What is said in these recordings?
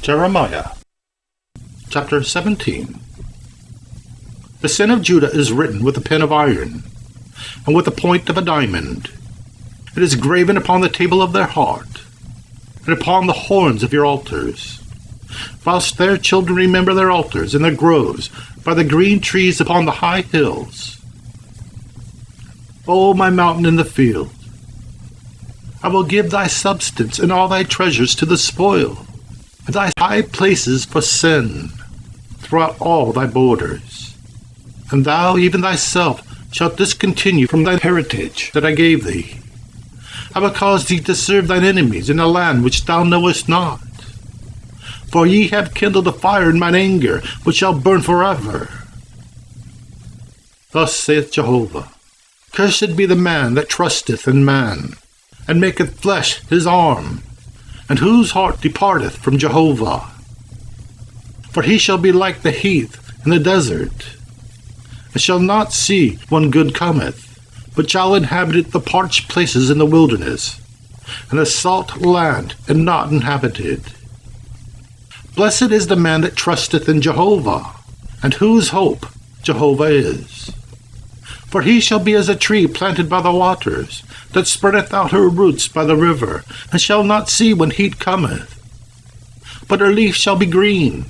Jeremiah chapter 17. The sin of Judah is written with a pen of iron, and with the point of a diamond. It is graven upon the table of their heart, and upon the horns of your altars. Whilst their children remember their altars and their groves by the green trees upon the high hills. O my mountain in the field, I will give thy substance and all thy treasures to the spoil, and thy high places for sin throughout all thy borders. And thou, even thyself, shalt discontinue from thy heritage that I gave thee. I will cause thee to serve thine enemies in a land which thou knowest not. For ye have kindled a fire in mine anger, which shall burn forever. Thus saith Jehovah, Cursed be the man that trusteth in man, and maketh flesh his arm, and whose heart departeth from Jehovah. For he shall be like the heath in the desert, and shall not see when good cometh, but shall inhabit the parched places in the wilderness, and a salt land and not inhabited. Blessed is the man that trusteth in Jehovah, and whose hope Jehovah is. For he shall be as a tree planted by the waters, that spreadeth out her roots by the river, and shall not see when heat cometh. But her leaf shall be green,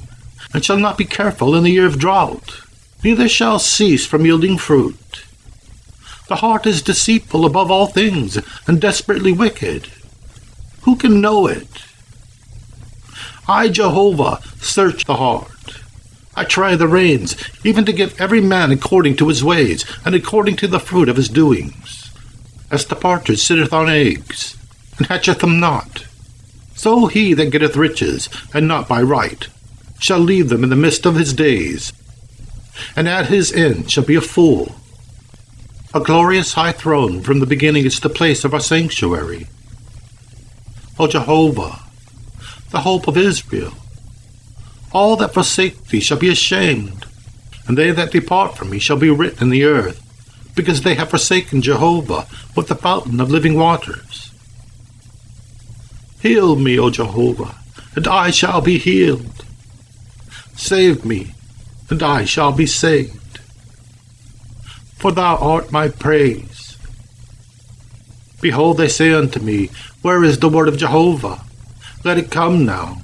and shall not be careful in the year of drought, neither shall cease from yielding fruit. The heart is deceitful above all things, and desperately wicked. Who can know it? I, Jehovah, search the heart. I try the reins, even to give every man according to his ways, and according to the fruit of his doings. As the partridge sitteth on eggs, and hatcheth them not, so he that getteth riches, and not by right, shall leave them in the midst of his days, and at his end shall be a fool. A glorious high throne from the beginning is the place of our sanctuary. O Jehovah, the hope of Israel, all that forsake thee shall be ashamed, and they that depart from me shall be written in the earth, because they have forsaken Jehovah with the fountain of living waters. Heal me, O Jehovah, and I shall be healed. Save me, and I shall be saved. For thou art my praise. Behold, they say unto me, Where is the word of Jehovah? Let it come now.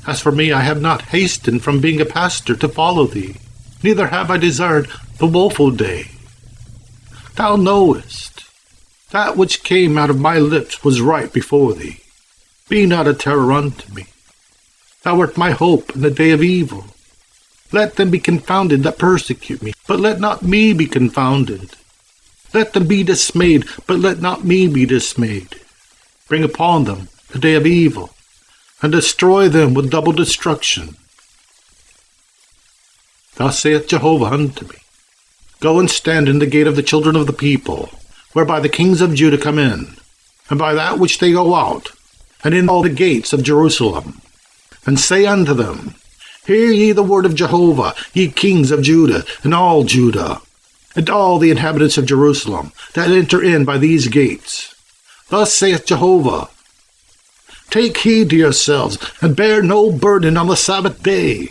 As for me, I have not hastened from being a pastor to follow thee, neither have I desired the woeful day. Thou knowest, that which came out of my lips was right before thee. Be not a terror unto me. Thou art my hope in the day of evil. Let them be confounded that persecute me, but let not me be confounded. Let them be dismayed, but let not me be dismayed. Bring upon them the day of evil, and destroy them with double destruction. Thus saith Jehovah unto me, Go and stand in the gate of the children of the people, whereby the kings of Judah come in, and by that which they go out, and in all the gates of Jerusalem, and say unto them, Hear ye the word of Jehovah, ye kings of Judah, and all Judah, and all the inhabitants of Jerusalem, that enter in by these gates. Thus saith Jehovah, Take heed to yourselves, and bear no burden on the Sabbath day,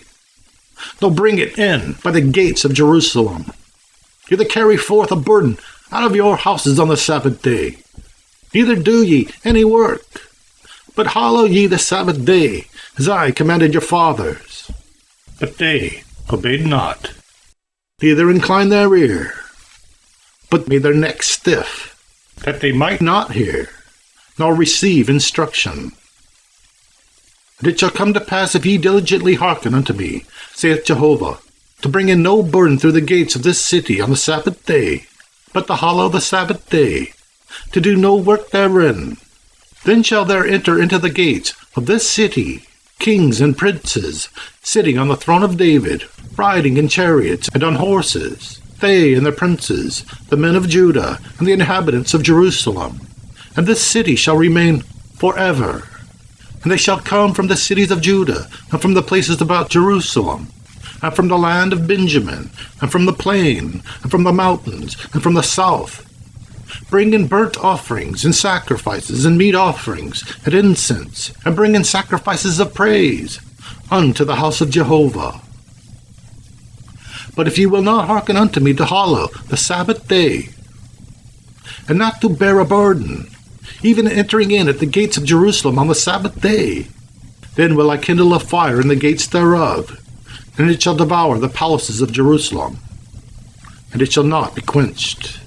nor bring it in by the gates of Jerusalem. Neither carry forth a burden out of your houses on the Sabbath day. Neither do ye any work, but hallow ye the Sabbath day, as I commanded your fathers. But they obeyed not, neither inclined their ear, but made their necks stiff, that they might not hear, nor receive instruction. And it shall come to pass, if ye diligently hearken unto me, saith Jehovah, to bring in no burden through the gates of this city on the Sabbath day, but to hallow the Sabbath day, to do no work therein. Then shall there enter into the gates of this city kings and princes, sitting on the throne of David, riding in chariots and on horses, they and their princes, the men of Judah, and the inhabitants of Jerusalem. And this city shall remain forever. And they shall come from the cities of Judah, and from the places about Jerusalem, and from the land of Benjamin, and from the plain, and from the mountains, and from the south, Bring in burnt offerings, and sacrifices, and meat offerings, and incense, and bring in sacrifices of praise unto the house of Jehovah. But if ye will not hearken unto me to hallow the Sabbath day, and not to bear a burden, even entering in at the gates of Jerusalem on the Sabbath day, then will I kindle a fire in the gates thereof, and it shall devour the palaces of Jerusalem, and it shall not be quenched.